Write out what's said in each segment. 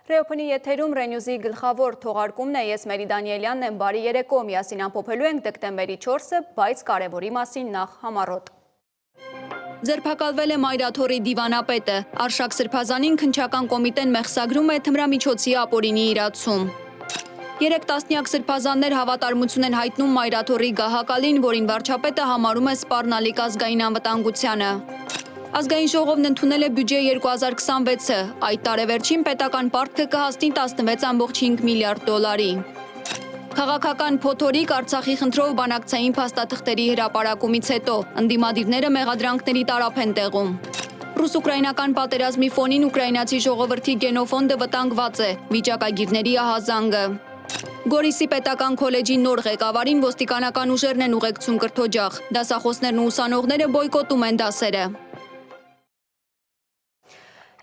Ռեոփնի եթերում Ռենյուզի գլխավոր թողարկումն է, ես Մերի Դանիելյանն եմ, բարի երեկո, միասին ամփոփելու ենք դեկտեմբերի 4-ը, բայց կարևորի մասին նախ համառոտ։ Ձերբակալվել է Մայրաթորի դիվանապետը, Արշակ Սրբազանին քննչական կոմիտեն մեղսագրում է թմրամիջոցի ապօրինի իրացում։ 3 տասնյակ սրբազաններ հավատարմություն են հայտնում Մայրաթորի գահակալին, որին վարչապետը համարում է սպառնալիք ազգային անվտանգությանը։ Ազգային ժողովն ընդունել է բյուջե 2026-ը, այդ տարեվերջին պետական պարտքը կհասնի 16.5 միլիարդ դոլարի։ Քաղաքական փոթորիկ Արցախի խնդրով բանակցային փաստաթղթերի հրապարակումից հետո ընդդիմադիրները մեղադրանքների տարափ են տեղում։ Ռուս-ուկրաինական պատերազմի ֆոնին ուկրաինացի ժողովրդի գենոֆոնդը վտանգված է, վիճակագիրների ահազանգը։ Գորիսի պետական քոլեջի նոր ղեկավարին ոստիկանական ուժերն են ուղեկցում կրթօջախ, դասախոսներն ու ուսանողները բոյկոտում են դասերը։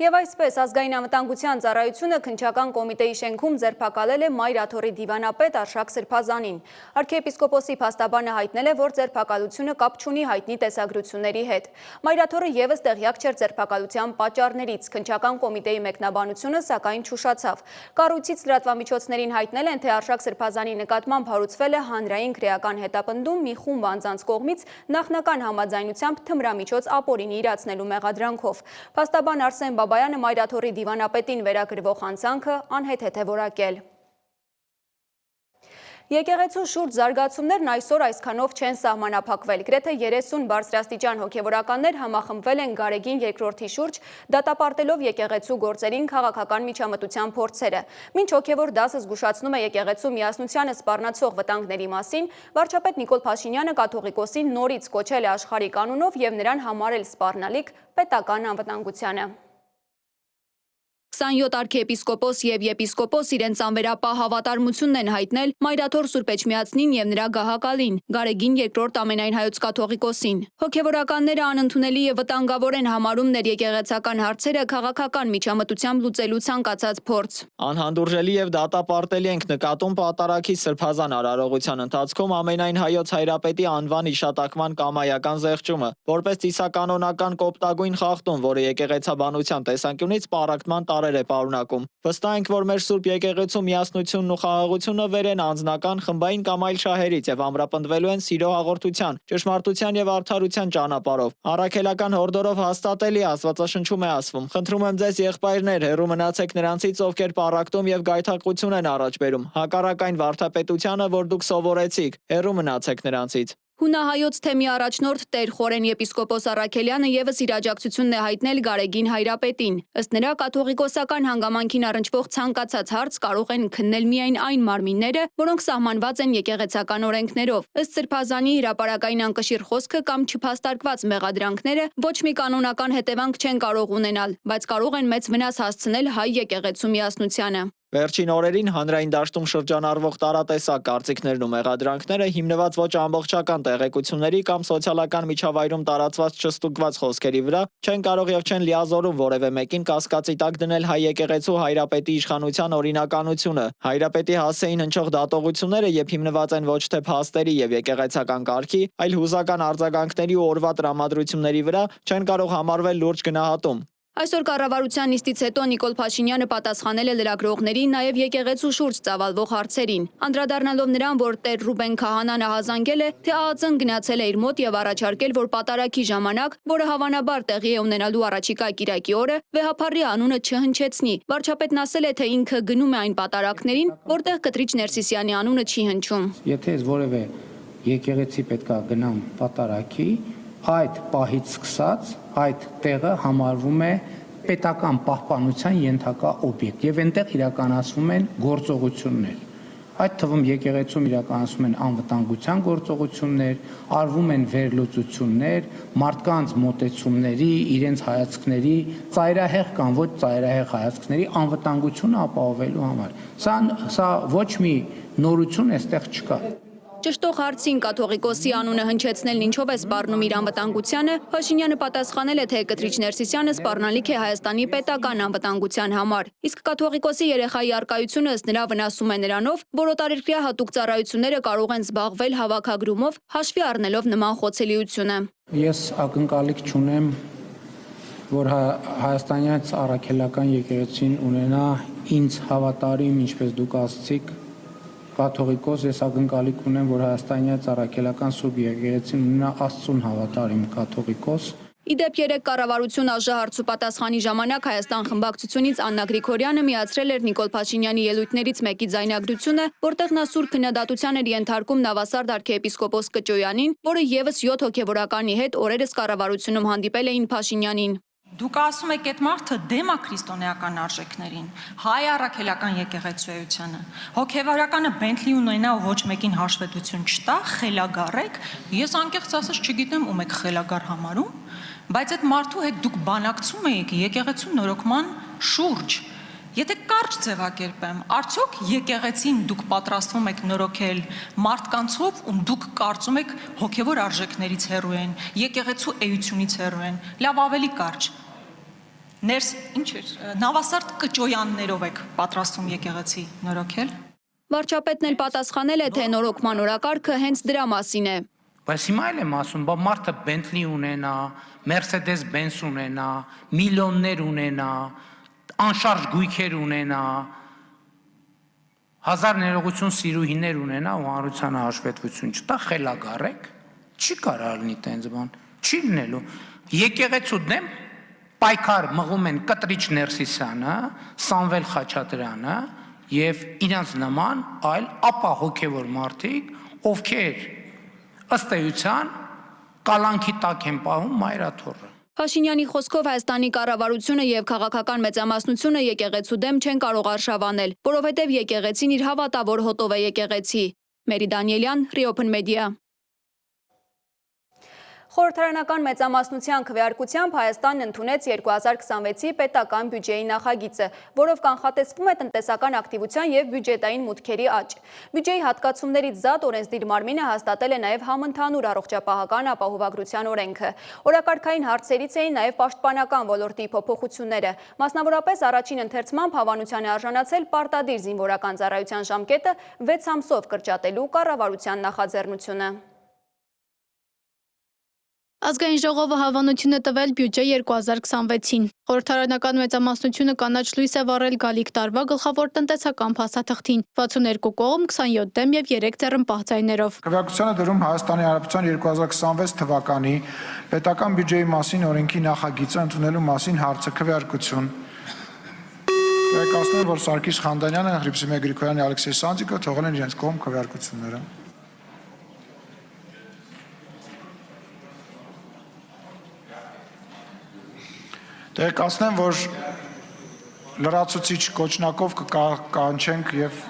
Եվ այսպես ազգային անվտանգության ծառայությունը քննչական կոմիտեի շենքում ձերբակալել է Մայրաթորի դիվանապետ Արշակ Սրբազանին։ Արքիեպիսկոպոսի փաստաբանը հայտնել է, որ ձերբակալությունը կապ չունի հայտնի տեսագրությունների հետ։ Մայրաթորը եւս տեղյակ չէր ձերբակալության պատճառներից։ Քննչական կոմիտեի մեկնաբանությունը սակայն չուշացավ։ Կառույցից լրատվամիջոցներին հայտնել են, թե Արշակ Սրբազանի նկատմամբ հարուցվել է հանրային քրեական հետապնդում մի խումբ անձանց կողմից նախնական համաձայնությամբ թմրամիջոց ապօրինի իրացնելու մեղադրանքով։ Փաստաբան Արսեն Բաբայանը Մայրաթորի դիվանապետին վերագրվող անձանքը անհեթեթ է որակել։ Եկեղեցու շուրջ զարգացումներն այսօր այսքանով չեն սահմանափակվել։ Գրեթե 30 բարձրաստիճան հոգևորականներ համախմբվել են Գարեգին երկրորդի շուրջ, դատապարտելով եկեղեցու գործերին քաղաքական միջամտության փորձերը։ Մինչ հոգևոր դասը զգուշացնում է եկեղեցու միասնությանը սպառնացող վտանգների մասին, վարչապետ Նիկոլ Փաշինյանը կաթողիկոսին նորից կոչել է աշխարհի կանոնով եւ նրան համարել սպառնալիք պետական անվտանգությանը։ 27 արքիեպիսկոպոս եւ եպիսկոպոս իրենց անվերապահ հավատարմությունն են հայտնել Մայրաթոր Սուրբ Էջմիածնին եւ նրա գահակալին, Գարեգին երկրորդ ամենայն հայոց կաթողիկոսին։ Հոգևորականները անընդունելի եւ վտանգավոր են համարում ներեկեղեցական հարցերը քաղաքական միջամտությամբ լուծելու ցանկացած փորձ։ Անհանդուրժելի եւ դատապարտելի ենք նկատում պատարագի Սրբազան արարողության ընթացքում ամենայն հայոց հայրապետի անվան իշատակման կամայական զեղչումը, որպես ծիսականոնական կոպտագույն խախտում, որը եկեղեցաբանության տեսանկյունից պառակտման տարեր է պարունակում։ Վստահ ենք, որ մեր Սուրբ եկեղեցու միասնությունն ու խաղաղությունը վեր են անձնական, խմբային կամ այլ շահերից եւ ամրապնդվելու են սիրո հաղորդության, ճշմարտության եւ արդարության ճանապարհով։ Առաքելական հորդորով հաստատելի Աստվածաշնչում է ասվում. «Խնդրում եմ ձեզ եղբայրներ, հեռու մնացեք նրանցից, ովքեր պառակտում եւ գայթակղություն են առաջ բերում, հակառակ այն վարդապետությանը, որ դուք սովորեցիք, հեռու մնացեք նրանցից»։ Հունահայոց թեմի առաջնորդ Տեր Խորեն եպիսկոպոս Առաքելյանը եւս իր աջակցությունն է հայտնել Գարեգին հայրապետին։ Ըստ նրա կաթողիկոսական հանգամանքին առնչվող ցանկացած հարց կարող են քննել միայն այն մարմինները, որոնք սահմանված են եկեղեցական օրենքներով։ Ըստ Սրբազանի հրապարակային անկշիռ խոսքը կամ չփաստարկված մեղադրանքները ոչ մի կանոնական հետևանք չեն կարող ունենալ, բայց կարող են մեծ վնաս հասցնել հայ եկեղեցու միասնությանը։ Վերջին օրերին հանրային դաշտում շրջանառվող տարատեսակ կարծիքներն ու մեղադրանքները հիմնված ոչ ամբողջական տեղեկությունների կամ սոցիալական միջավայրում տարածված չստուգված խոսքերի վրա չեն կարող եւ չեն լիազորում որևէ մեկին կասկածի տակ դնել հայ եկեղեցու հայրապետի իշխանության օրինականությունը։ Հայրապետի հասեին հնչող դատողությունները երբ հիմնված են ոչ թե փաստերի եւ եկեղեցական կարգի, այլ հուզական արձագանքների ու օրվա տրամադրությունների վրա, չեն կարող համարվել լուրջ գնահատում։ Այսօր կառավարության նիստից հետո Նիկոլ Փաշինյանը պատասխանել է լրագրողներին, նաև եկեղեցու շուրջ ծավալվող հարցերին, անդրադառնալով նրան, որ Տեր Ռուբեն Քահանան ահազանգել է, թե ԱԱԾ-ն գնացել է իր մոտ եւ առաջարկել, որ պատարագի ժամանակ, որը հավանաբար տեղի է ունենալու առաջիկա կիրակի օրը, վեհափառի անունը չհնչեցնի։ Վարչապետն ասել է, թե ինքը գնում է այն պատարագներին, որտեղ Կտրիչ Ներսիսյանի անունը չի հնչում։ Եթե որևէ եկեղեցի պետքա գնամ պատարագի, այդ պահից սկսած այդ տեղը համարվում է պետական պահպանության ենթակա օբյեկտ եւ այնտեղ իրականացվում են գործողություններ։ Այդ թվում եկեղեցում իրականացվում են անվտանգության գործողություններ, արվում են վերլուծություններ, մարդկանց մոտեցումների, իրենց հայացքների, ծայրահեղ կամ ոչ ծայրահեղ հայացքների անվտանգությունը ապահովելու համար։ Սա ոչ մի նորություն այստեղ չկա։ Ճշտող հարցին կաթողիկոսի անունը հնչեցնելն ինչով է սպառնում իր անվտանգությանը, Փաշինյանը պատասխանել է, թե Կտրիչ Ներսիսյանը սպառնալիք է Հայաստանի պետական անվտանգության համար։ Իսկ կաթողիկոսի երեխայի առկայությունը ըստ նրա վնասում է նրանով, որ օտարերկրյա հատուկ ծառայությունները կարող են զբաղվել հավաքագրումով, հաշվի առնելով նման խոցելիությունը։ Ես ակնկալիք չունեմ, որ հայաստանյան առաքելական եկեղեցին ունենա ինձ հավատարիմ, ինչպես դուք ասացիք, կաթողիկոս, ես ակնկալիք ունեմ, որ Հայաստանի Ծառայելական Սուրբ Եկեղեցին ունենա Աստծուն հավատարիմ կաթողիկոս։ Իդեպ երեք կառավարություն ԱԺ պատասխանի ժամանակ Հայաստան խմբակցությունից Աննա Գրիգորյանը միացրել էր Նիկոլ Փաշինյանի ելույթներից մեկի ձայնագրությունը, որտեղ նա սուրբ քննադատության էր ենթարկում Նավասարդ արքեպիսկոպոս Կճոյանին, որը եւս 7 հոգեվորականի հետ օրերս կառավարությունում հանդիպել էին Փաշինյանին։ Դուք ասում եք այդ մարդը դեմ է քրիստոնեական արժեքներին, հայ առաքելական եկեղեցիությանը, հոգևորականը Բենթլի ունենա ու ոչ մեկին հաշվետվություն չտա, խելագարեք, ես անկեղծ ասած չգիտեմ ում եք խելագար համարում, բայց այդ մարդու հետ դուք բանակցում եք եկեղեցու նորոգման շուրջ։ Եթե կարճ ձևակերպեմ, արդյոք եկեղեցին դուք պատրաստվում եք նորոգել մարդկանցով, ում դուք կարծում եք հոգևոր արժեքներից հեռու են, եկեղեցու էությունից հեռու են, լավ ավելի կարճ։ Ներս, ինչ էր, Նավասարդ Կճոյաններով եք պատրաստվում եկեղեցի նորոգել։ Վարչապետն էլ պատասխանել է, թե նորոգման օրակարգը հենց դրա մասին է։ Բայց հիմա էլ եմ ասում, բա մարդը Բենթլի ունենա, Mercedes Benz ունենա, միլիոններ ունենա, անշարժ գույքեր ունենա, հազար ներողություն սիրուհիներ ունենա ու հանրությանը հաշվետվություն չտա, խելագարեք, չի կարող լինի տենց բան, չի լինելու։ Եկեղեցու դեմ պայքար մղում են Կտրիչ Ներսիսյանը, Սամվել Խաչատրյանը եւ իրենց նման այլ ապա հոգեվոր մարդիկ, ովքեր ըստ էության կալանքի տակ են պահում մայրաթոռը։ Փաշինյանի խոսքով Հայաստանի կառավարությունը եւ քաղաքական մեծամասնությունը եկեղեցու դեմ չեն կարող արշավանել, որովհետեւ եկեղեցին իր հավատավոր հոտով է եկեղեցի։ Մերի Դանիելյան, Reopen Media։ Խորհրդարանական մեծամասնության քվեարկությամբ Հայաստանն ընդունեց 2026-ի պետական բյուջեի նախագիծը, որով կանխատեսվում է տնտեսական ակտիվության եւ բյուջետային մուտքերի աճ։ Բյուջեի հատկացումներից զատ օրենսդիր մարմինը հաստատել է նաեւ համընդհանուր առողջապահական ապահովագրության օրենքը։ Օրակարգային հարցերից էին նաեւ պաշտպանական ոլորտի փոփոխությունները։ Մասնավորապես առաջին ընթերցմամբ հավանության է արժանացել պարտադիր զինվորական ծառայության ժամկետը 6 ամսով կրճատելու կառավարության նախաձեռնությունը։ Ազգային ժողովը հավանություն է տվել բյուջե 2026-ին։ Խորհրդարանական մեծամասնությունը կանաչ լույս է վառել գալիք տարվա գլխավոր տնտեսական փաստաթղթին՝ 62 կողմ, 27 դեմ եւ 3 ձեռնպահ ձայներով։ Քվեարկությանը դրում Հայաստանի Հանրապետության 2026 թվականի պետական բյուջեի մասին օրենքի նախագիծը ընդունելու մասին հարցը քվեարկություն։ Տեղեկացնում եմ, որ Սարգիս Խանդանյանը, Հռիփսիմե Գրիգորյանը, Ալեքսեյ Սանձիկը թողել են իրենց կողմ քվեարկությունները։ Տեղեկացնեմ, որ լրացուցիչ կոչնակով կկանչենք եւ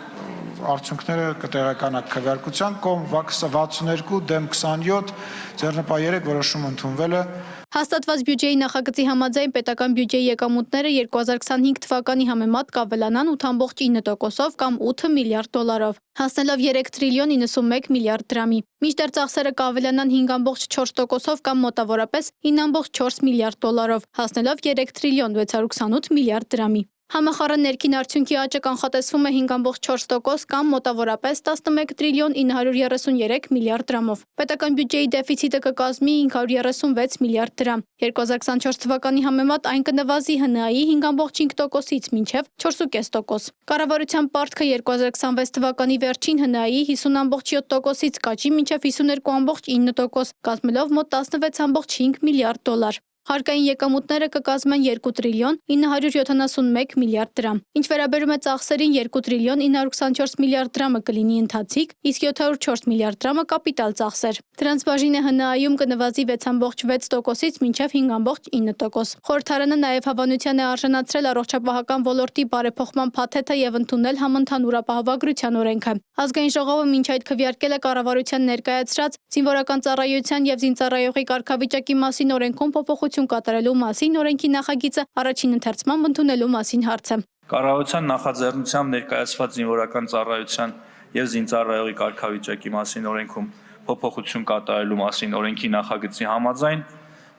արդյունքները կտեղեկանանք քվեարկության կողմ 62 դեմ 27 ձեռնպահ 3 որոշում ընդունվել է։ Հաստատված բյուջեի նախագծի համաձայն պետական բյուջեի եկամուտները 2025 թվականի համեմատ կավելանան 8.9%-ով կամ 8 միլիարդ դոլարով, հասնելով 3 տրիլիոն 91 միլիարդ դրամի։ Մինչդեռ ծախսերը կավելանան 5.4%-ով կամ մոտավորապես 9.4 միլիարդ դոլարով, հասնելով 3 տրիլիոն 628 միլիարդ դրամի։ Համախառն ներքին արդյունքի աճը կանխատեսվում է 5.4% կամ մոտավորապես 11 տրիլիոն 933 միլիարդ դրամով։ Պետական բյուջեի դեֆիցիտը կկազմի 536 միլիարդ դրամ։ 2024 թվականի համեմատ այն կնվազի ՀՆԱ-ի 5.5%-ից մինչև 4.5%։ Կառավարության պարտքը 2026 թվականի վերջին ՀՆԱ-ի 50.7%-ից կաճի մինչև 52.9%, կազմելով մոտ 16.5 միլիարդ դոլար։ Հարկային եկամուտները կկազմեն 2 տրիլիոն 971 միլիարդ դրամ։ Ինչ վերաբերում է ծախսերին, 2 տրիլիոն 924 միլիարդ դրամը կլինի ընթացիկ, իսկ 704 միլիարդ դրամը կապիտալ ծախսեր։ Դրանց բաժինը ՀՆԱ-ում կնվազի 6.6%-ից մինչև 5.9%։ Խորհրդարանը նաև հավանության է արժանացրել առողջապահական ոլորտի բարեփոխման փաթեթը եւ ընդունել համընդհանուր ապահովագրության օրենքը։ Ազգային ժողովը մինչ այդ քվեարկել է կառավարության ներկայացրած զինվորական ծառայության եւ զինծառայողի կարգավիճակի մասին օրենքում փոփոխություն կատարելու մասին օրենքի նախագիծը առաջին ընթերցմամբ ընդունելու մասին հարցը։ Կառավարության նախաձեռնությամբ ներկայացված զինվորական ծառայության եւ զինծառայողի կարգավիճակի մասին օրենքում փոփոխություն կատարելու մասին օրենքի նախագծի համաձայն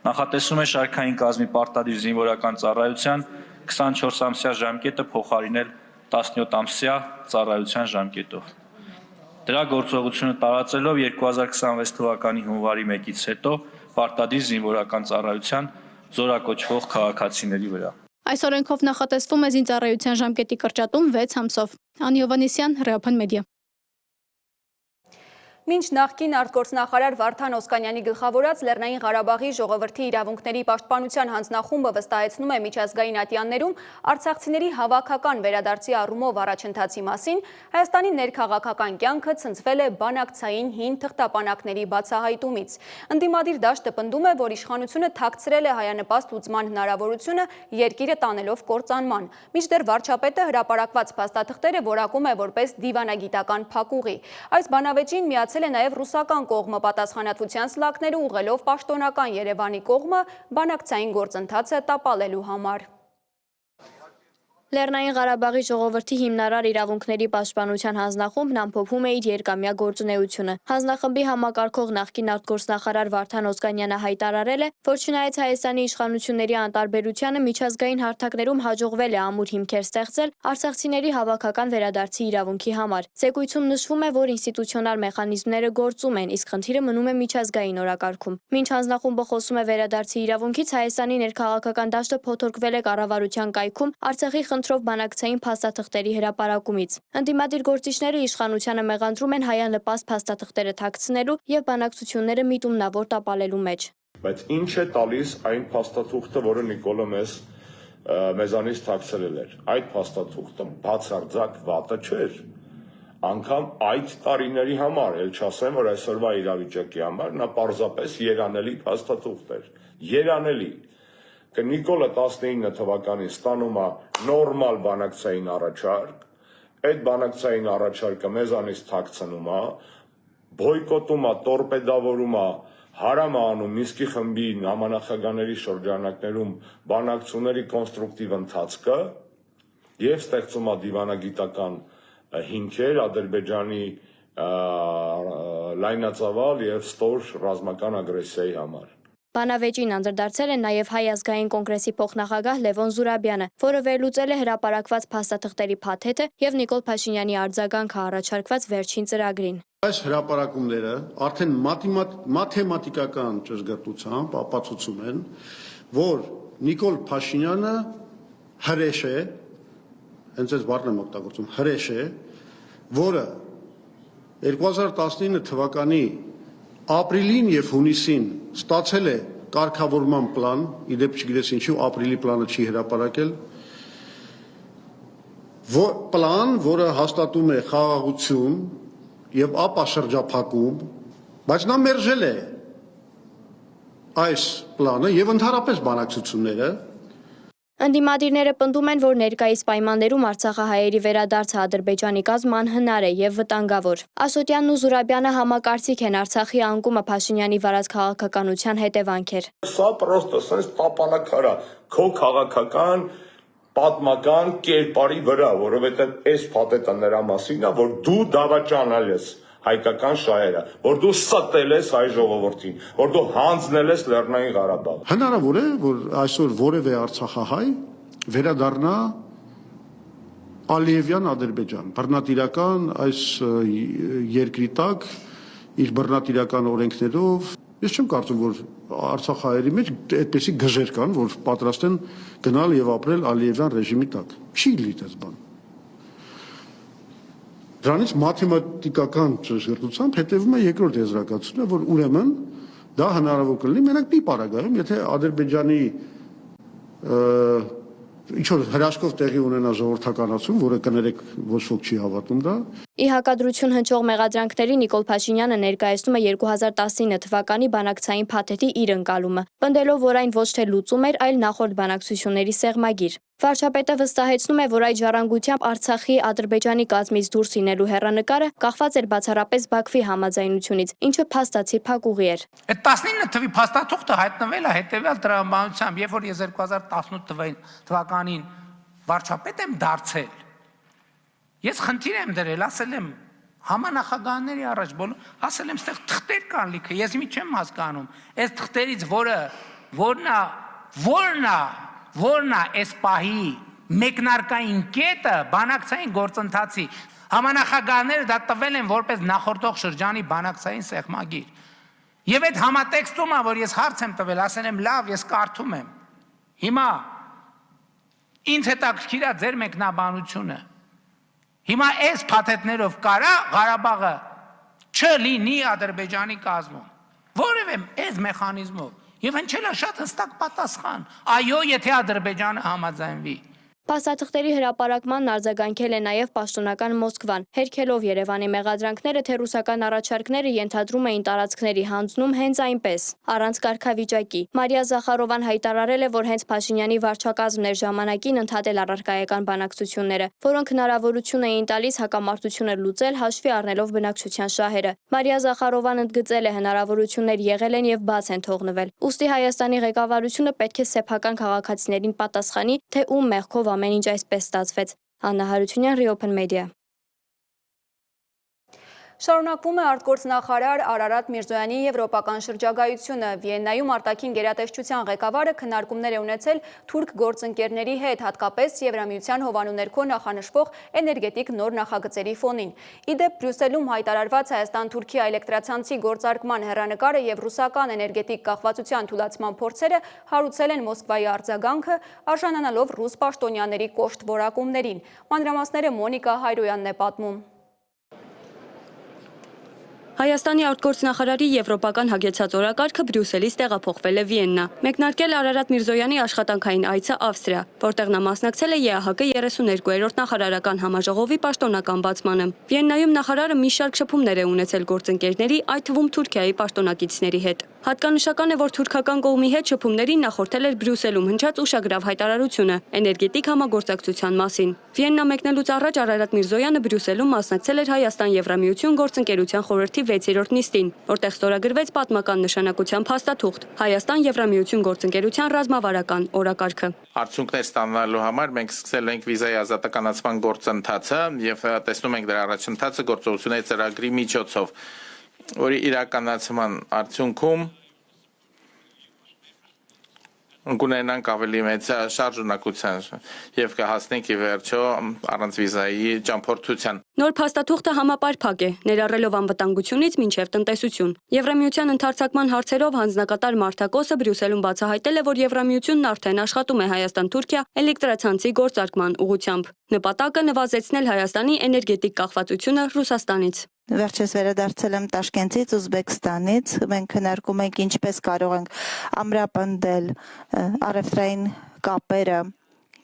նախատեսում է շարքային կազմի պարտադիր զինվորական ծառայության 24-ամսյա ժամկետը փոխարինել 17-ամսյա ծառայության ժամկետով։ Դրա գործողությունը տարածելով 2026 թվականի հունվարի 1-ից հետո պարտադիր զինվորական ծառայության զորակոչվող քաղաքացիների վրա։ Այս օրենքով նախատեսվում է զինծառայության ժամկետի կրճատում 6 ամսով։ Անի Հովհաննիսյան, Ռեոփն մեդիա։ Մինչ նախկին արտգործնախարար Վարդան Օսկանյանի գլխավորած Լեռնային Ղարաբաղի ժողովրդի իրավունքների պաշտպանության հանձնախումբը վստահեցնում է միջազգային ատյաններում արցախցիների հավաքական վերադարձի առումով առաջընթացի մասին, Հայաստանի ներքաղաքական կյանքը ցնցվել է բանակցային հին թղթապանակների բացահայտումից։ Ընդդիմադիր դաշտը պնդում է, որ իշխանությունը թաքցրել է հայանպաստ ուծման հնարավորությունը երկիրը տանելով կործանման։ Մինչդեռ վարչապետը հրապարակված փաստաթղթերը որակում է որպես դիվանագիտական փակուղի։ Այս բանավեճին միացել է նաև ռուսական կողմը պատասխանատվության սլաքները ուղղելով պաշտոնական Երևանի կողմը բանակցային գործընթացը տապալելու համար։ Լեռնային Ղարաբաղի ժողովրդի հիմնարար իրավունքների պաշտպանության հանձնախումբն ամփոփում է իր երկամյա գործունեությունը։ Հանձնախմբի համակարգող նախկին արտգործնախարար Վարդան Օսկանյանը հայտարարել է, որ չնայած Հայաստանի իշխանությունների անտարբերությանը միջազգային հարթակներում հաջողվել է ամուր հիմքեր ստեղծել արցախցիների հավաքական վերադարձի իրավունքի համար։ Զեկույցում նշվում է, որ ինստիտուցիոնալ մեխանիզմները գործում են, իսկ խնդիրը մնում է միջազգային օրակարգում։ Մինչ հանձնախումբը խոսում է վերադարձի իրավունքից, Հայաստանի ներքաղաքական դաշտը փոթորկվել է կառավարության կայքում Արցախի խնդրով բանակցային փաստաթղթերի հրապարակումից։ Ընդդիմադիր գործիչները իշխանությանը մեղադրում են հայանպաստ փաստաթղթերը թաքցնելու եւ բանակցությունները միտումնավոր տապալելու մեջ։ Բայց ինչ է տալիս այն փաստաթուղթը, որը Նիկոլը մեզանից թաքցրել էր։ Այդ փաստաթուղթը բացարձակ վատը չէր։ Անկամ այդ տարիների համար, էլ չասեմ, որ այսօրվա իրավիճակի համար, նա պարզապես երանելի փաստաթուղթ էր։ Երանելի։ Նիկոլը 19 թվականին ստանում է նորմալ բանակցային առաջարկ, այդ բանակցային առաջարկը մեզանից թաքցնում է, բոյկոտում է, տորպեդավորում է, հարամ է անում Մինսկի խմբի համանախագահների շրջանակներում բանակցությունների կոնստրուկտիվ ընթացքը եւ ստեղծում է դիվանագիտական հիմքեր Ադրբեջանի լայնածավալ եւ ստոր ռազմական ագրեսիայի համար։ Բանավեճին անդրադարձել է նաև Հայ ազգային կոնգրեսի փոխնախագահ Լևոն Զուրաբյանը, որը վերլուծել է հրապարակված փաստաթղթերի փաթեթը եւ Նիկոլ Փաշինյանի արձագանքը առաջարկված վերջին ծրագրին։ Այս հրապարակումները արդեն մաթեմատիկական ճշգրտությամբ ապացուցում են, որ Նիկոլ Փաշինյանը հրեշ է, հենց այս բառն եմ օգտագործում, հրեշ է, որը 2019 թվականի ապրիլին եւ հունիսին ստացել է կարգավորման պլան, իդեպ չգիտես ինչու ապրիլի պլանը չի հրապարակել, պլան, որը հաստատում է խաղաղություն եւ ապա շրջափակում, բայց նա մերժել է այս պլանը եւ ընդհանրապես բանակցությունները։ Ընդդիմադիրները պնդում են, որ ներկայիս պայմաններում արցախահայերի վերադարձը Ադրբեջանի կազմ անհնար է եւ վտանգավոր։ Աշոտյանն ու Զուրաբյանը համակարծիք են Արցախի անկումը Փաշինյանի վարած քաղաքականության հետևանք էր։ Սա պրոստը sense տապանակար է քո քաղաքական պատմական կերպարի վրա, որովհետեւ այս փաթեթը նրա մասին է, որ դու դավաճանալ ես հայկական շահերը, որ դու ստել ես հայ ժողովրդին, որ դու հանձնել ես Լեռնային Ղարաբաղ։ Հնարավոր է, որ այսօր որևէ արցախահայ վերադառնա Ալիևյան Ադրբեջան, բռնատիրական այս երկրի տակ իր բռնատիրական օրենքներով։ Ես չեմ կարծում, որ արցախահայերի մեջ այդպիսի գժեր կան, որ պատրաստ են գնալ եւ ապրել Ալիևյան ռեժիմի տակ։ Չի լիտ այս բան։ Դրանից մաթեմատիկական ճշգրտությամբ հետևում է երկրորդ եզրակացությունը, որ ուրեմն դա հնարավոր կլինի մենակ մի պարագայում, եթե Ադրբեջանի ինչ-որ հրաշքով տեղի ունենա ժողովրդականացում, որը կներեք ոչ ոք չի հավատում դա։ Ի հակադրություն հնչող մեղադրանքների Նիկոլ Փաշինյանը ներկայացնում է 2019 թվականի բանակցային փաթեթի իր ընկալումը, պնդելով, որ այն ոչ թե լուծում էր, այլ նախորդ բանակցությունների սեղմագիր։ Վարչապետը վստահեցնում է, որ այդ ժառանգությամբ Արցախի Ադրբեջանի կազմից դուրս լինելու հեռանկարը կախված էր բացառապես Բաքվի համաձայնությունից, ինչը փաստացի փակուղի էր։ Այդ 19 թվականի փաստաթուղթը հայտնվել է հետևյալ տրամաբանությամբ, երբ որ ես 2018 թվականին վարչապետ եմ դարձել, ես խնդիր եմ դրել, ասել եմ համանախագահների առաջ բոլոր, ասել եմ, ստեղ թղթեր կան լիքը, ես մի չեմ հասկանում, այս թղթերից որն է այս պահի մեկնարկային կետը բանակցային գործընթացի։ Համանախագահները դա տվել են որպես նախորդող շրջանի բանակցային սեղմագիր։ Եվ այդ համատեքստում, որ ես հարց եմ տվել, ասել եմ լավ, ես կարդում եմ։ Հիմա Ինձ հետաքրքիր է ձեր մեկնաբանությունը։ Հիմա այս փաթեթներով կարա Ղարաբաղը չլինի Ադրբեջանի կազմում։ Որևէ այս մեխանիզմով։ Եվ հնչել է շատ հստակ պատասխան։ Այո, եթե Ադրբեջանը համաձայնվի։ Փաստաթղթերի հրապարակման արձագանքել է նաև պաշտոնական Մոսկվան, հերքելով Երևանի մեղադրանքները, թե ռուսական առաջարկները ենթադրում էին տարածքների հանձնում հենց այնպես, առանց կարգավիճակի։ Մարիա Զախարովան հայտարարել է, որ հենց Փաշինյանի վարչակազմն էր ժամանակին ընդհատել առարկայական բանակցությունները, որոնք հնարավորություն էին տալիս հակամարտությունը լուծել, հաշվի առնելով բնակչության շահերը։ Մարիա Զախարովան ընդգծել է, հնարավորություններ եղել են եւ բաց են թողնվել։ Ուստի Հայաստանի ղեկավարությունը պետք է սեփական քաղաքացիներին պատասխանի, թե ում մեղքով ամեն ինչ այսպես ստացվեց։ Աննա Հարությունյան, Reopen Media։ Շարունակվում է արտգործնախարար Արարատ Միրզոյանի եվրոպական շրջագայությունը։ Վիեննայում արտաքին գերատեսչության ղեկավարը քննարկումներ է ունեցել թուրք գործընկերների հետ, հատկապես Եվրամիության հովանու ներքո նախանշվող էներգետիկ նոր նախագծերի ֆոնին։ Իդեպ Բրյուսելում հայտարարված Հայաստան-Թուրքիա էլեկտրացանցի գործարկման հեռանկարը եւ ռուսական էներգետիկ կախվածության թուլացման փորձերը հարուցել են Մոսկվայի արձագանքը, արժանանալով ռուս պաշտոնյաների կոշտ որակումներին։ Մանրամասները Մոնիկա Հայրոյանն է պատմում։ Հայաստանի արտգործնախարարի եվրոպական հագեցած օրակարգը Բրյուսելից տեղափոխվել է Վիեննա։ Մեկնարկել Արարատ Միրզոյանի աշխատանքային այցը Ավստրիա, որտեղ նա մասնակցել է ԵԱՀԿ 32-րդ նախարարական համաժողովի պաշտոնական բացմանը։ Վիեննայում նախարարը մի շարք շփումներ է ունեցել գործընկերների, այդ թվում Թուրքիայի պաշտոնակիցների հետ։ Հատկանշական է, որ թուրքական կողմի հետ շփումներին նախորդել էր Բրյուսելում հնչած ուշագրավ հայտարարությունը էներգետիկ համագործակցության մասին։ Վիեննա մեկնելուց առաջ Արարատ Միրզոյանը Բրյուսելում մասնակցել էր Հայաստան-Եվրամիություն գործընկերության խորհրդի 6-րդ նիստին, որտեղ ստորագրվեց պատմական նշանակության փաստաթուղթ Հայաստան-Եվրամիություն գործընկերության ռազմավարական օրակարգը։ Արդյունքներ ստանալու համար մենք սկսել ենք վիզայի ազատականացման գործընթացը եւ տեսնում ենք դրա առաջընթացը գործողությունների ծրագրի միջոցով, որի իրականացման արդյունքում կունենանք ավելի մեծ շարժունակության եւ կհասնենք ի վերջո առանց վիզայի ճամփորդության։ Նոր փաստաթուղթը համապարփակ է, ներառելով անվտանգությունից մինչև տնտեսություն։ Եվրամիության ընդարձակման հարցերով հանձնակատար Մարտակոսը Բրյուսելում բացահայտել է, որ Եվրամիությունն արդեն աշխատում է Հայաստան-Թուրքիա էլեկտրացանցի գործարկման ուղղությամբ։ Նպատակը նվազեցնել Հայաստանի էներգետիկ կախվածությունը Ռուսաստանից։ Վերջերս վերադարձել եմ Տաշկենտից, Ուզբեկստանից։ Մենք քննարկում ենք ինչպես կարող ենք ամրապնդել առևտրային կապերը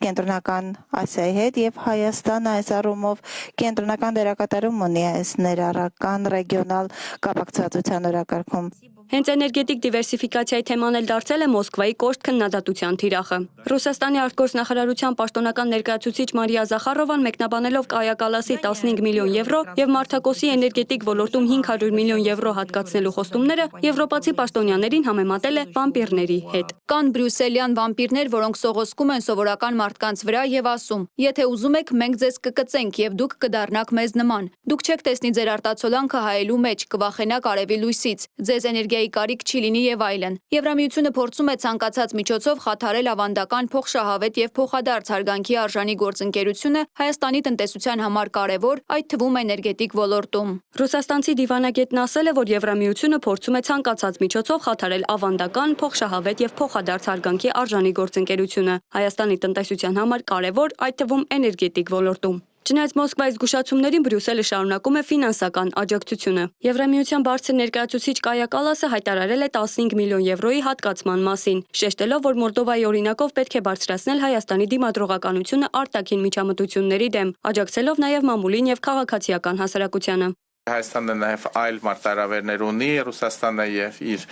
Կենտրոնական Ասիայի հետ եւ Հայաստանը այս առումով կենտրոնական դերակատարում ունի այս ներառական ռեգիոնալ կապակցվածության օրակարգում։ Հենց էներգետիկ դիվերսիֆիկացիայի թեման էլ դարձել է Մոսկվայի կոշտ քննադատության թիրախը։ Ռուսաստանի արտգործնախարարության պաշտոնական ներկայացուցիչ Մարիա Զախարովան մեկնաբանելով Կայա-Կալասի 15 միլիոն եվրո եւ Մարտակոսի էներգետիկ ոլորտում 500 միլիոն եվրո հատկացնելու խոստումները եվրոպացի պաշտոնյաներին համեմատել է վամպիրների հետ։ Կան բրյուսելյան վամպիրներ, որոնք սողոսկում են սովորական մարդկանց վրա եւ ասում. «Եթե ուզում եք, մենք ձեզ կկծենք եւ դուք կդառնաք մեզ նման։ Դուք չեք տեսնի ձեր արտացոլանքը հայելու մեջ, կվախենաք արևի լույսից, ձեզ էներգիայի կարիք չի լինի եւ այլն»։ Եվրամիությունը փորձում է ցանկացած միջոցով խաթարել ավանդական փոխշահավետ եւ փոխադարձ հարգանքի արժանի գործընկերությունը Հայաստանի տնտեսության համար կարեւոր, այդ թվում էներգետիկ ոլորտում։ Ռուսաստանցի դիվանագետն ասել է, որ Եվրամիությունը փորձում է ցանկացած միջոցով խաթարել ավանդական, փոխշահավետ եւ փոխադարձ հարգանքի արժանի գործընկերությունը Հայաստանի տնտեսության համար կարևոր, այդ թվում էներգետիկ ոլորտում։ Չնայած Մոսկվայի զգուշացումներին Բրյուսելը շարունակում է ֆինանսական աջակցությունը։ Եվրամիության բարձր ներկայացուցիչ Կայա Կալասը հայտարարել է 15 միլիոն եվրոյի հատկացման մասին, շեշտելով, որ Մոլդովայի օրինակով պետք է բարձրացնել Հայաստանի դիմադրողականությունը արտաքին միջամտությունների դեմ, աջակցելով նաև մամուլին եւ քաղաքացիական հասարակությանը։ Հայաստանը նաև այլ մարտահրավերներ ունի, Ռուսաստանը եւ իր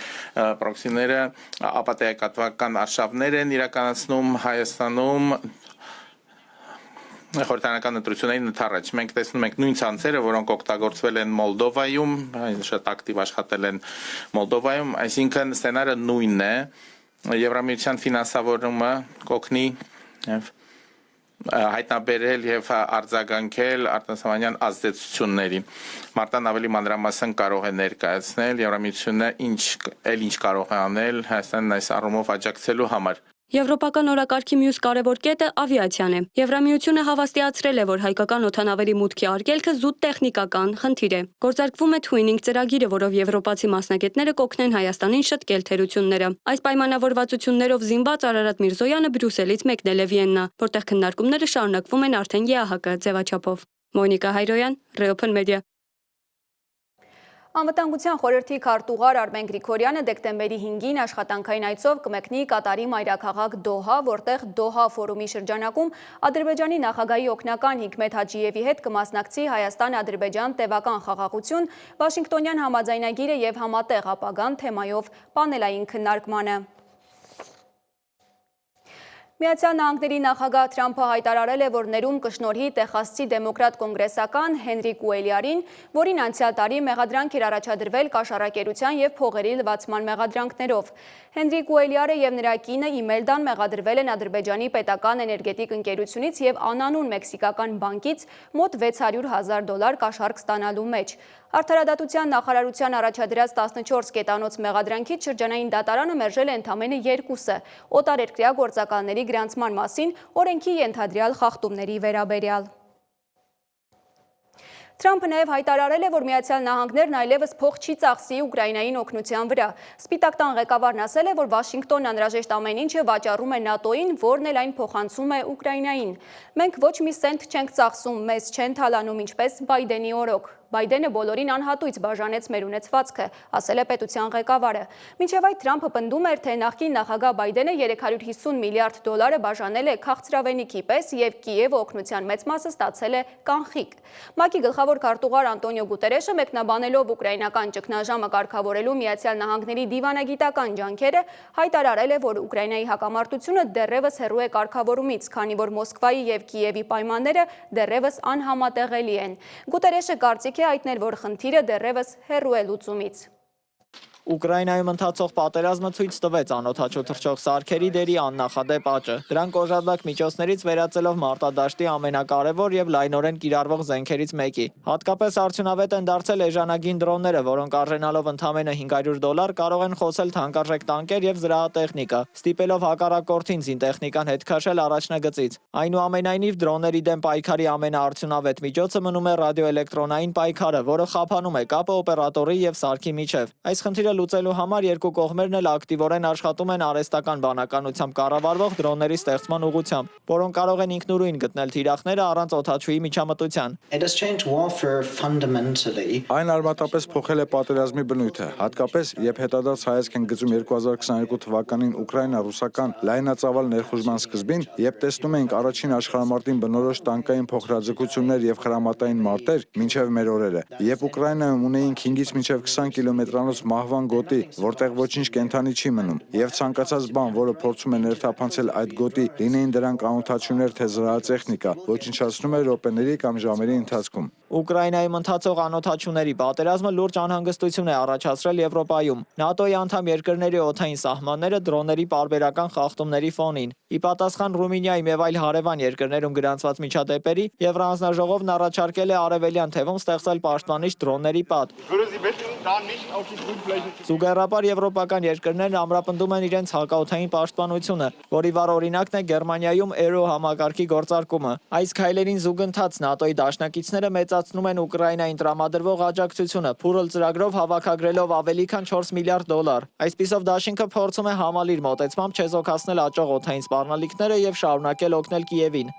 պրոքսիները ապատեակատվական արշավներ են իրականացնում Հայաստանում խորհրդարանական ընտրություններին ընդառաջ։ Մենք տեսնում ենք նույն ցանցերը, որոնք օգտագործվել են Մոլդովայում, շատ ակտիվ աշխատել են Մոլդովայում, այսինքն սցենարը նույնն է, Եվրամիության ֆինանսավորումը կօգնի եւ հայտնաբերել եւ արձագանքել արտասահմանյան ազդեցություններին։ Մարտան ավելի մանրամասն կարող է ներկայացնել Եվրամիությունը ինչ կարող է անել Հայաստանին այս առումով աջակցելու համար։ Եվրոպական օրակարգի մյուս կարևոր կետը ավիացիան է։ Եվրամիությունը հավաստիացրել է, որ հայկական օդանավերի մուտքի արգելքը զուտ տեխնիկական խնդիր է։ Գործարկվում է Twinning ծրագիրը, որով եվրոպացի մասնագետները կօգնեն Հայաստանին շտկել թերությունները։ Այս պայմանավորվածություններով զինված Արարատ Միրզոյանը Բրյուսելից մեկնել է Վիեննա, որտեղ քննարկումները շարունակվում են արդեն ԵԱՀԿ ձևաչափով։ Մոնիկա Հայրոյան, Reopen Media։ Անվտանգության խորհրդի քարտուղար Արմեն Գրիգորյանը դեկտեմբերի 5-ին աշխատանքային այցով կմեկնի Կատարի մայրաքաղաք Դոհա, որտեղ Դոհա ֆորումի շրջանակում Ադրբեջանի նախագահի օգնական Հիկմետ Հաջիևի հետ կմասնակցի Հայաստան-Ադրբեջան տևական խաղաղություն, Վաշինգտոնյան համաձայնագիրը եւ համատեղ ապագան թեմայով պանելային քննարկմանը։ Միացյալ Նահանգների նախագահ Թրամփը հայտարարել է, որ ներում կշնորհի Տեխասցի դեմոկրատ կոնգրեսական Հենրի Կուելյարին, որին անցյալ տարի մեղադրանք էր առաջադրվել կաշառակերության եւ փողերի լվացման մեղադրանքներով։ Հենրի Կուելյարը եւ նրա կինը Իմելդան մեղադրվել են Ադրբեջանի պետական էներգետիկ ընկերությունից եւ անանուն մեքսիկական բանկից մոտ $600,000 կաշառք ստանալու մեջ։ Արդարադատության նախարարության առաջադրած 14 կետանոց մեղադրանքից շրջանային դատարանը մերժել է ընդամենը 2-ը՝ օտարերկրյա գործակալների գրանցման մասին օրենքի ենթադրյալ խախտումների վերաբերյալ։ Թրամփը նաև հայտարարել է, որ Միացյալ Նահանգներն այլևս փող չի ծախսի Ուկրաինային օգնության վրա։ Սպիտակ տան ղեկավարն ասել է, որ Վաշինգտոնն անհրաժեշտ ամեն ինչը վաճառում է ՆԱՏՕ-ին, որն էլ այն փոխանցում է Ուկրաինային։ Մենք ոչ մի սենտ չենք ծախսում, մեզ չեն թալանում ինչպես Բայդենի օրոք։ Բայդենը բոլորին անհատույց բաժանեց մեր ունեցվածքը, ասել է պետության ղեկավարը։ Մինչև այդ Թրամփը պնդում էր, թե նախկին նախագահ Բայդենը $350 միլիարդ բաժանել է քաղցրավենիքի պես եւ Կիևը օգնության մեծ մասը ստացել է կանխիկ։ ՄԱԿ-ի գլխավոր քարտուղար Անտոնիո Գուտերեշը մեկնաբանելով ուկրաինական ճգնաժամը կարգավորելու Միացյալ Նահանգների դիվանագիտական ջանքերը հայտարարել է, որ Ուկրաինայի հակամարտությունը դեռևս հեռու է կարգավորումից, քանի որ Մոսկվայի եւ Կիևի պայմանները դեռևս անհամատեղելի են։ Գուտերեշը կարծիք է հայտնել, որ խնդիրը դեռևս հեռու է լուծումից։ Ուկրաինայում ընթացող պատերազմը ցույց տվեց անօդաչու թռչող սարքերի դերի աննախադեպ աճը։ Դրանք օժանդակ միջոցներից վերածելով մարտադաշտի ամենակարևոր եւ լայնորեն կիրառվող զենքերից մեկի։ Հատկապես արդյունավետ են դարձել էժանագին դրոնները, որոնք արժենալով ընդամենը $500 կարող են խոսել թանկարժեք տանկեր եւ զրահատեխնիկա, ստիպելով հակառակորդին զինտեխնիկան հետ քաշել առաջնագծից։ Այնուամենայնիվ դրոնների դեմ պայքարի ամենաարդյունավետ միջոցը մնում է ռադիոէլեկտրոնային պայքարը, որը խափանում է կապը օպերատորի եւ սարքի միջև։ Այս խնդիրը լուծելու համար երկու կողմերն էլ ակտիվորեն աշխատում են արհեստական բանականությամբ կառավարվող դրոնների ստեղծման ուղղությամբ, որոնք կարող են ինքնուրույն գտնել թիրախները առանց օդաչուի միջամտության։ Այն արմատապես փոխել է պատերազմի բնույթը, հատկապես երբ հետադարձ հայացք են գծում 2022 թվականին Ուկրաինա-ռուսական լայնածավալ ներխուժման սկզբին, երբ տեսնում ենք առաջին աշխարհամարտին բնորոշ տանկային փոխհրաձգություններ եւ խրամատային մարտեր, մինչեւ մեր օրերը, երբ Ուկրաինայում ունեինք 5-ից մինչեւ 20 կիլոմետրանոց մահվան գոտի, որտեղ ոչինչ կենթանի չի մնում, եւ ցանկացած բան, որը փորձում է ներթափանցել այդ գոտի, լինեին դրանք անօդաչուներ թե զրահատեխնիկա, ոչնչացնում է րոպեների կամ ժամերի ընթացքում։ Ուկրաինայում ընթացող անօդաչուների պատերազմը լուրջ անհանգստություն է առաջացրել Եվրոպայում։ ՆԱՏՕ-ի անդամ երկրների օդային սահմանները դրոնների պարբերական խախտումների ֆոնին։ Ի պատասխան Ռումինիայում եւ այլ հարևան երկրներում գրանցված միջադեպերի, Եվրահանձնաժողովն առաջարկել է արևելյան թևում ստեղծել պաշտպանիչ դրոնների պատ։ Զուգահեռաբար եվրոպական երկրներն ամրապնդում են իրենց հակաօդային պաշտպանությունը, որի վառ օրինակն է Գերմանիայում Aero համակարգի գործարկումը։ Այս քայլերին զուգընթաց ՆԱՏՕ-ի դաշնակիցները մեծացնում են Ուկրաինային տրամադրվող աջակցությունը, Փուրլ ծրագրով հավաքագրելով ավելի քան $4 միլիարդ։ Այսպիսով դաշինքը փորձում է համալիր մոտեցմամբ չեզոքացնել աճող օդային սպառնալիքները եւ շարունակել օգնել Կիևին։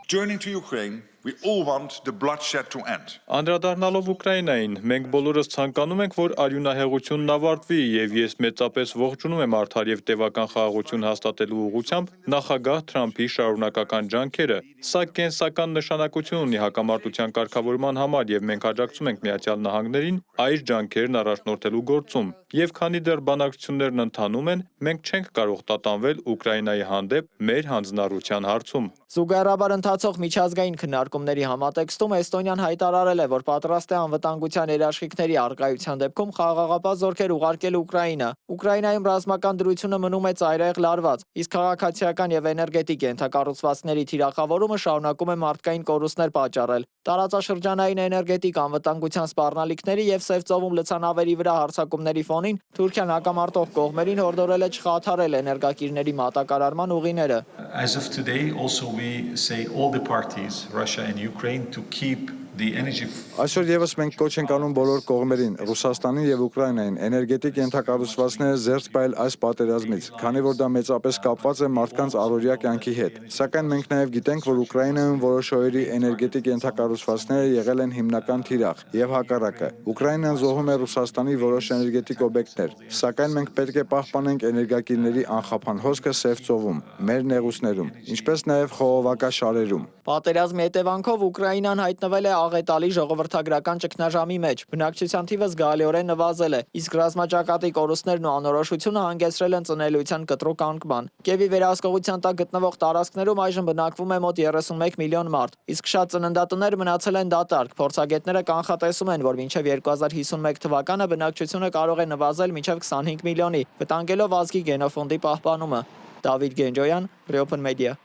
Անդրադառնալով Ուկրաինային, մենք բոլորս ցանկանում ենք, որ արյունահեղությունն ավարտվի եւ ես մեծապես ողջունում եմ արդար եւ տևական խաղաղություն հաստատելու ուղղությամբ նախագահ Թրամփի շարունակական ջանքերը։ Սա կենսական նշանակություն ունի հակամարտության կարգավորման համար եւ մենք աջակցում ենք Միացյալ Նահանգներին այս ջանքերն առաջնորդելու գործում։ Եվ քանի դեռ բանակցություններն ընթանում են, մենք չենք կարող տատանվել Ուկրաինայի հանդեպ մեր հանձնառության հարցում։ Զուգահեռաբար ընթացող միջազգային քննարկումները հարձակումների համատեքստում Էստոնիան հայտարարել է, որ պատրաստ է անվտանգության երաշխիքների առկայության դեպքում խաղաղապահ զորքեր ուղարկել Ուկրաինա։ Ուկրաինայում ռազմական դրությունը մնում է ծայրահեղ լարված, իսկ քաղաքացիական եւ էներգետիկ ենթակառուցվածքների թիրախավորումը շարունակում է մարդկային կորուստներ պատճառել։ Տարածաշրջանային էներգետիկ անվտանգության սպառնալիքների եւ Սև ծովում լցանավերի վրա հարձակումների ֆոնին Թուրքիան հակամարտող կողմերին հորդորել է չխաթարել էներգակիրների մատակարարման ուղիները։ As of today, also we say all the parties, Russia and Ukraine, to keep the energy. Այսօր եւս մենք կոչ ենք անում բոլոր կողմերին, Ռուսաստանին եւ Ուկրաինային, էներգետիկ ենթակառուցվածքները զերծ պահել այս պատերազմից, քանի որ դա մեծապես կապված է մարդկանց առօրյա կյանքի հետ։ Սակայն մենք նաեւ գիտենք, որ Ուկրաինայում որոշ օրերի էներգետիկ ենթակառուցվածքները եղել են հիմնական թիրախ եւ հակառակը։ Ուկրաինան զոհում է Ռուսաստանի որոշ էներգետիկ օբյեկտներ, սակայն մենք պետք է պահպանենք էներգակիրների անխափան հոսքը Սև ծովում, մեր նեղուցներում, ինչպես նաեւ խողովակաշարերում։ Պատերազմի հետևանքով Ուկրաինան հայտնվել է աղետալի ժողովրդագրական ճգնաժամի մեջ։ Բնակչության թիվը զգալիորեն նվազել է, իսկ ռազմաճակատի կորուստներն ու անորոշությունը հանգեցրել են ծնելիության կտրուկ անկման։ Կիևի վերահսկողության տակ գտնվող տարածքներում այժմ բնակվում է մոտ 31 միլիոն մարդ, իսկ շատ ծննդատներ մնացել են դատարկ։ Փորձագետները կանխատեսում են, որ մինչև 2051 թվականը բնակչությունը կարող է նվազել մինչև 25 միլիոնի, վտանգելով ազգի գենոֆոնդի պահպանումը։ Դավիթ Գենջոյան, Open Media։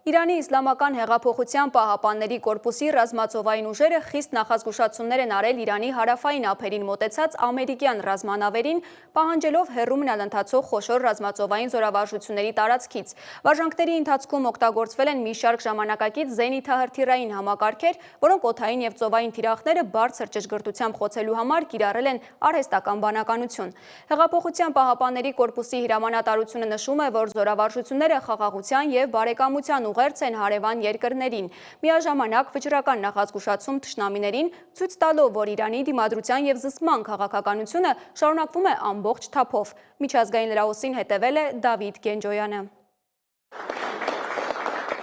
Իրանի իսլամական հեղափոխության պահապանների կորպուսի ռազմածովային ուժերը խիստ նախազգուշացումներ են արել Իրանի հարավային ափերին մոտեցած ամերիկյան ռազմանավերին, պահանջելով հեռու մնալ ընթացող խոշոր ռազմածովային զորավարժությունների տարածքից։ Վարժանքների ընթացքում օգտագործվել են մի շարք ժամանակակից զենիթահրթիռային համակարգեր, որոնք օդային եւ ծովային թիրախները բարձր ճշգրտությամբ խոցելու համար կիրառել են արհեստական բանականություն։ Հեղափոխության պահապանների կորպուսի հրամանատարությունը նշում է, որ զորավարժությունները խաղաղության եւ բարեկամության ուղերձ են հարևան երկրներին, միաժամանակ վճռական նախազգուշացում թշնամիներին, ցույց տալով, որ Իրանի դիմադրության եւ զսպման քաղաքականությունը շարունակվում է ամբողջ թափով։ Միջազգային լրահոսին հետևել է Դավիթ Գենջոյանը։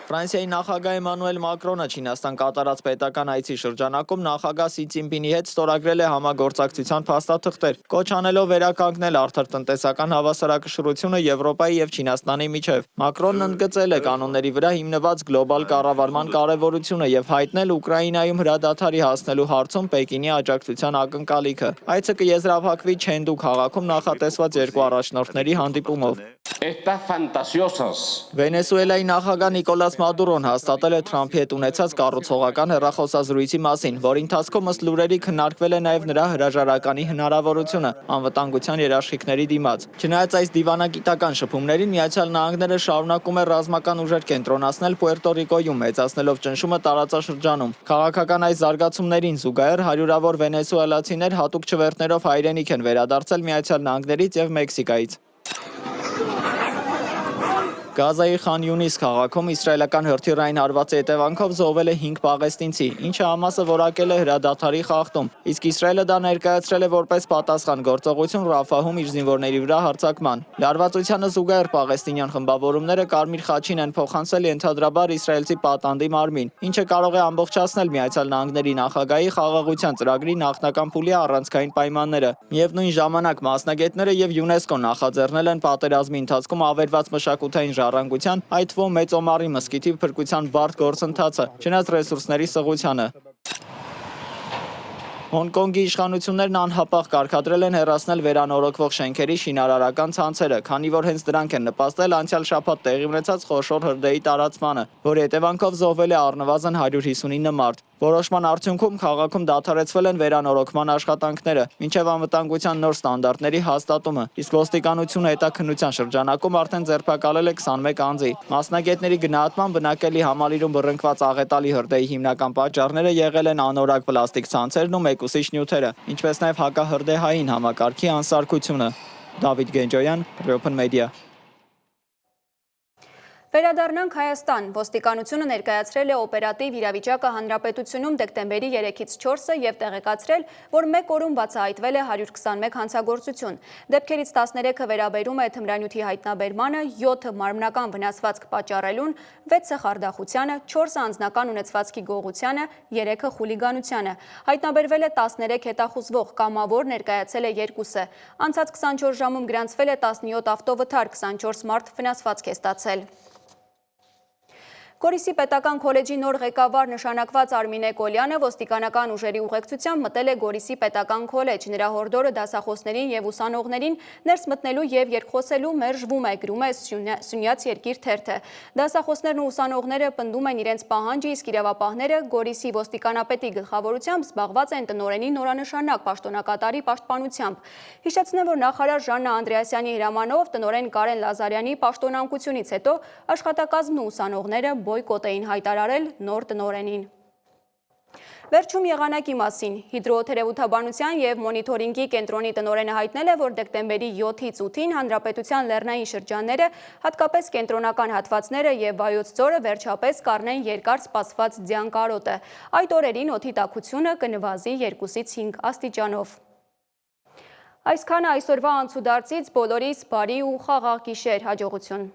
Ֆրանսիայի նախագահ Էմանուել Մակրոնը Չինաստան կատարած պետական այցի շրջանակում նախագահ Սի Ցինպինի հետ ստորագրել է համագործակցության փաստաթղթեր, կոչ անելով վերականգնել արդար տնտեսական հավասարակշռությունը Եվրոպայի եւ Չինաստանի միջև։ Մակրոնն ընդգծել է կանոնների վրա հիմնված գլոբալ կառավարման կարևորությունը եւ հայտնել Ուկրաինայում հրադադարի հասնելու հարցում Պեկինի աջակցության ակնկալիքը։ Այցը կեզրափակվի Չենդու քաղաքում նախատեսված երկու առաջնորդների հանդիպումով։ Վենեսուելայի նախագահ Նիկոլաս Մադուրոն հաստատել է Թրամփի հետ ունեցած կառուցողական հեռախոսազրույցի մասին, որի ընթացքում ըստ լուրերի քննարկվել է նաև նրա հրաժարականի հնարավորությունը անվտանգության երաշխիքների դիմաց։ Չնայած այս դիվանագիտական շփումներին Միացյալ Նահանգները շարունակում է ռազմական ուժեր կենտրոնացնել Պուերտո Ռիկոյում, մեծացնելով ճնշումը տարածաշրջանում։ Քաղաքական այս զարգացումներին զուգահեռ հարյուրավոր վենեսուելացիներ հատուկ չվերթներով հայրենիք են վերադարձել Միացյալ Նահանգներից եւ Մեքսիկայից։ Գազայի Խան Յունիս քաղաքում իսրայելական հրթիռային հարվածի հետևանքով զոհվել է 5 պաղեստինցի, ինչը Համասը որակել է հրադադարի խախտում, իսկ Իսրայելը դա ներկայացրել է որպես պատասխան գործողություն Ռաֆահում իր զինվորների վրա հարձակման։ Լարվածությանը զուգահեռ պաղեստինյան խմբավորումները Կարմիր խաչին են փոխանցել ենթադրաբար իսրայելցի պատանդի մարմին, ինչը կարող է ամբողջացնել Միացյալ Նահանգների նախագահի խաղաղության ծրագրի նախնական փուլի առանցքային պայմանները։ Միևնույն ժամանակ մասնագետները եւ ՅՈՒՆԵՍԿՕ-ն նախաձեռնել են պատերազմի ընթացքում ավերված մշակութային ժառանգության, այդ թվում Մեծոմարի մզկիթի փրկության բարդ գործընթացը, չնայած ռեսուրսների սղությանը։ Հոնկոնգի իշխանություններն անհապաղ կարգադրել են հեռացնել վերանորոգվող շենքերի շինարարական ցանցերը, քանի որ հենց դրանք են նպաստել անցյալ շաբաթ տեղի ունեցած խոշոր հրդեհի տարածմանը, որի հետևանքով զոհվել է առնվազն 150 մարդ։ Որոշման արդյունքում քաղաքում դադարեցվել են վերանորոգման աշխատանքները, մինչև անվտանգության նոր ստանդարտների հաստատումը, իսկ ոստիկանությունը հետաքննության շրջանակում արդեն ձերբակալել է 21 անձի։ Մասնագետների գնահատմամբ բնակելի համալիրում բռնկված աղետալի հրդեհի հիմնական պատճառները եղել են անորակ պլաստիկ ցանցերն ու մեկուսիչ նյութերը, ինչպես նաև հակահրդեհային համակարգի անսարքությունը։ Դավիթ Գենջոյան, Open Media։ Վերադառնանք Հայաստան, ոստիկանությունը ներկայացրել է օպերատիվ իրավիճակը հանրապետությունում դեկտեմբերի 3-ից 4-ը եւ տեղեկացրել, որ մեկ օրում բացահայտվել է 121 հանցագործություն։ Դեպքերից 13-ը վերաբերում է թմրանյութի հայտնաբերմանը, 7-ը մարմնական վնասվածք պատճառելուն, 6-ը խարդախությանը, 4-ը անձնական ունեցվածքի գողությանը, 3-ը խուլիգանությանը։ Հայտնաբերվել է 13 հետախուզվող, կամավոր ներկայացել է 2-ը։ Անցած 24 ժամում գրանցվել է 17 ավտովթար, 24 մարդ վնասվածք է ստացել։ Գորիսի պետական քոլեջի նոր ղեկավար նշանակված Արմինե Կոլյանը ոստիկանական ուժերի ուղեկցությամբ մտել է Գորիսի պետական քոլեջ։ Նրա հորդորը դասախոսներին եւ ուսանողներին ներս մտնելու եւ երկխոսելու մերժվում է, գրում է Սյունյաց երկիր թերթը։ Դասախոսներն ու ուսանողները պնդում են իրենց պահանջը, իսկ իրավապահները Գորիսի ոստիկանապետի գլխավորությամբ զբաղված են տնօրենի նորանշանակ պաշտոնակատարի պաշտպանությամբ։ Հիշեցնեմ, որ նախարար Ժաննա Անդրեասյանի հրամանով տնօրեն Կարեն Լազարյանի պաշտոնանկությունից հետո աշխատակազմն ու ուսանողները բոյկոտ էին հայտարարել նոր տնօրենին։ Վերջում եղանակի մասին։ Հիդրոթերապևտաբանության եւ մոնիթորինգի կենտրոնի տնօրենը հայտնել է, որ դեկտեմբերի 7-ից 8-ին հանրապետության լեռնային շրջանները, հատկապես կենտրոնական հատվածները եւ Վայոց ձորը վերջապես կառնեն երկար սպասված ձյան կարոտը։ Այդ օրերին օդի տաքությունը կնվազի 2-ից 5 աստիճանով։ Այսքանը այսօրվա անցուդարձից, բոլորիս բարի ու խաղաղ գիշեր, հաջողություն։